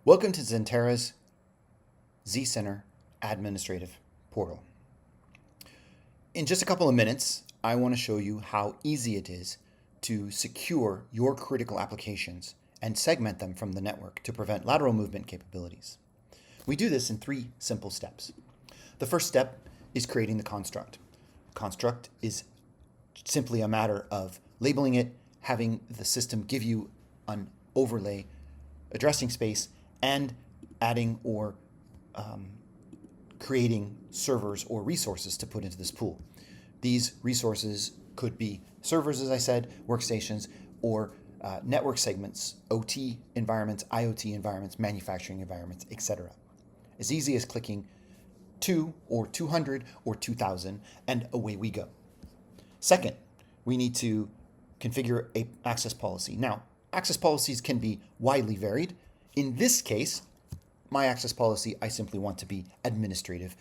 Welcome to Zentera's zCenter Administrative Portal. In just a couple of minutes, I want to show you how easy it is to secure your critical applications and segment them from the network to prevent lateral movement capabilities. We do this in 3 simple steps. The first step is creating the construct. Construct is simply a matter of labeling it, having the system give you an overlay addressing space, and adding or creating servers or resources to put into this pool. These resources could be servers, as I said, workstations, or network segments, OT environments, IoT environments, manufacturing environments, etc. As easy as clicking 2 or 200 or 2000, and away we go. Second, we need to configure an access policy. Now, access policies can be widely varied. In this case, my access policy, I simply want to be administrative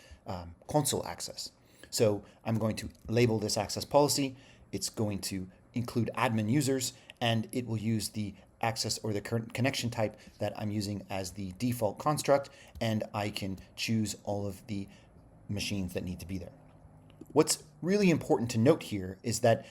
console access. So I'm going to label this access policy. It's going to include admin users, and it will use the access or the current connection type that I'm using as the default construct, and I can choose all of the machines that need to be there. What's really important to note here is that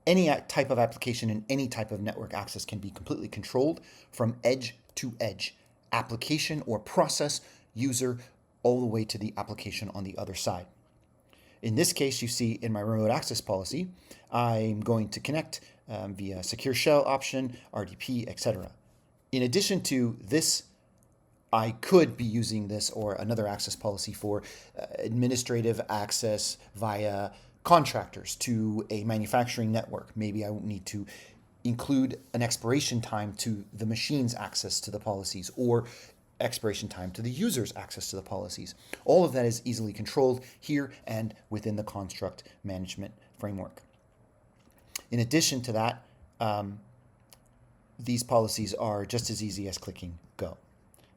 any type of application and any type of network access can be completely controlled from edge to edge, application or process, user, all the way to the application on the other side. In this case, you see in my remote access policy, I'm going to connect via secure shell option, RDP, etc. In addition to this, I could be using this or another access policy for administrative access via contractors to a manufacturing network. Maybe I need to include an expiration time to the machine's access to the policies or expiration time to the user's access to the policies. All of that is easily controlled here and within the construct management framework. In addition to that, these policies are just as easy as clicking go.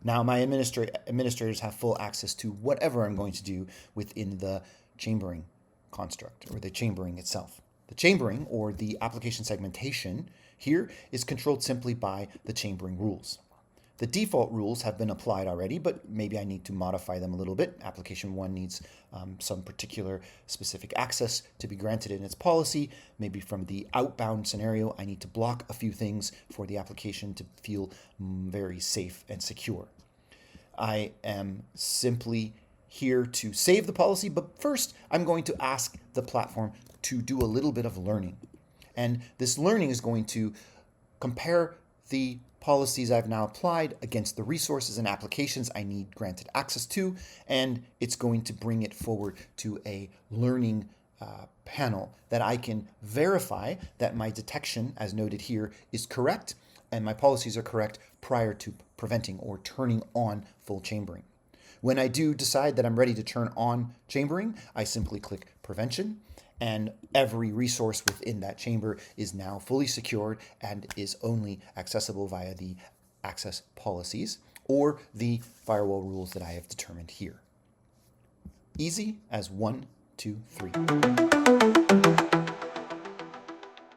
Now my administrators have full access to whatever I'm going to do within the chambering construct or the chambering itself. The chambering or the application segmentation here is controlled simply by the chambering rules. The default rules have been applied already, but maybe I need to modify them a little bit. Application 1 needs some particular specific access to be granted in its policy. Maybe from the outbound scenario, I need to block a few things for the application to feel very safe and secure. I am simply here to save the policy, but first I'm going to ask the platform to do a little bit of learning. And this learning is going to compare the policies I've now applied against the resources and applications I need granted access to, and it's going to bring it forward to a learning panel that I can verify that my detection, as noted here, is correct and my policies are correct prior to preventing or turning on full chambering. When I do decide that I'm ready to turn on chambering, I simply click prevention, and every resource within that chamber is now fully secured and is only accessible via the access policies or the firewall rules that I have determined here. Easy as 1, 2, 3.